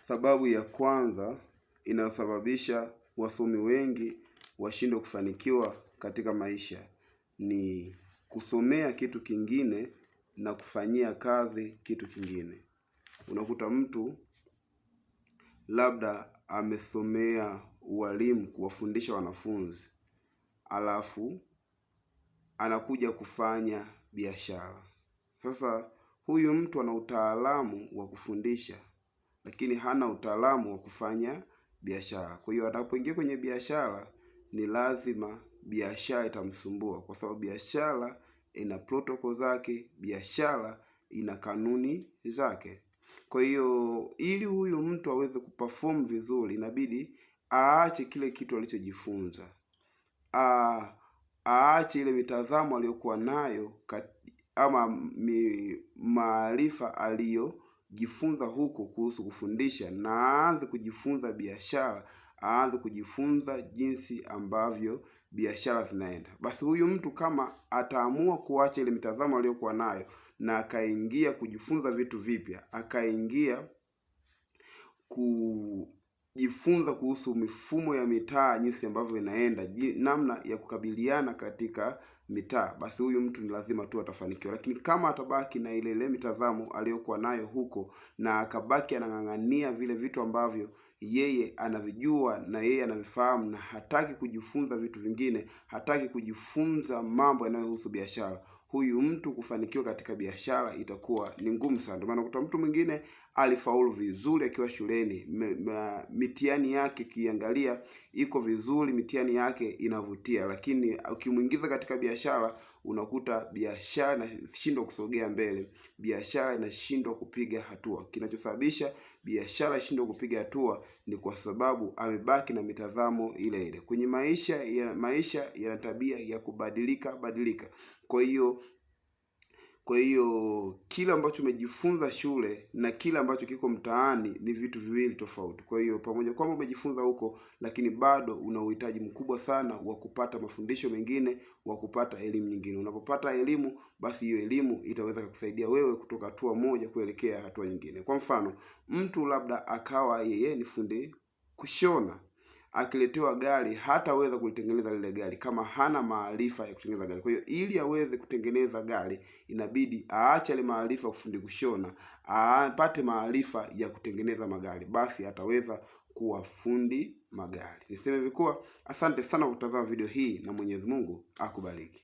Sababu ya kwanza inayosababisha wasomi wengi washindwe kufanikiwa katika maisha ni kusomea kitu kingine na kufanyia kazi kitu kingine. Unakuta mtu labda amesomea ualimu, kuwafundisha wanafunzi, alafu anakuja kufanya biashara. Sasa huyu mtu ana utaalamu wa kufundisha, lakini hana utaalamu wa kufanya biashara. Kwa hiyo atakapoingia kwenye biashara, ni lazima biashara itamsumbua, kwa sababu biashara ina protocol zake, biashara ina kanuni zake. Kwa hiyo ili huyu mtu aweze kuperform vizuri, inabidi aache kile kitu alichojifunza, aache ile mitazamo aliyokuwa nayo ama maarifa aliyojifunza huko kuhusu kufundisha, na aanze kujifunza biashara, aanze kujifunza jinsi ambavyo biashara zinaenda. Basi huyu mtu kama ataamua kuacha ile mitazamo aliyokuwa nayo na akaingia kujifunza vitu vipya, akaingia kujifunza kuhusu mifumo ya mitaa, jinsi ambavyo inaenda, namna ya kukabiliana katika mitaa, basi huyu mtu ni lazima tu atafanikiwa. Lakini kama atabaki na ile mitazamo aliyokuwa nayo huko, na akabaki anang'ang'ania vile vitu ambavyo yeye anavijua na yeye anavifahamu, na hataki kujifunza vitu vingine, hataki kujifunza mambo yanayohusu biashara, huyu mtu kufanikiwa katika biashara itakuwa ni ngumu sana. Ndio maana unakuta mtu mwingine alifaulu vizuri akiwa shuleni, mitihani yake kiangalia iko vizuri, mitihani yake inavutia, lakini ukimuingiza katika biashara, unakuta biashara inashindwa kusogea mbele, biashara inashindwa kupiga hatua. Kinachosababisha biashara ishindwe kupiga hatua ni kwa sababu amebaki na mitazamo ile ile. Kwenye maisha yana tabia ya kubadilika. Kwa hiyo kile ambacho umejifunza shule na kile ambacho kiko mtaani ni vitu viwili tofauti. Kwa hiyo pamoja kwamba umejifunza huko, lakini bado una uhitaji mkubwa sana wa kupata mafundisho mengine, wa kupata elimu nyingine. Unapopata elimu, basi hiyo elimu itaweza kukusaidia wewe kutoka hatua moja kuelekea hatua nyingine. Kwa mfano, mtu labda akawa yeye ni fundi kushona, akiletewa gari hataweza kulitengeneza lile gari kama hana maarifa ya kutengeneza gari. Kwa hiyo ili aweze kutengeneza gari, inabidi aache ile maarifa ya kufundi kushona, apate maarifa ya kutengeneza magari, basi ataweza kuwa fundi magari. Niseme hivi kuwa asante sana kwa kutazama video hii, na Mwenyezi Mungu akubariki.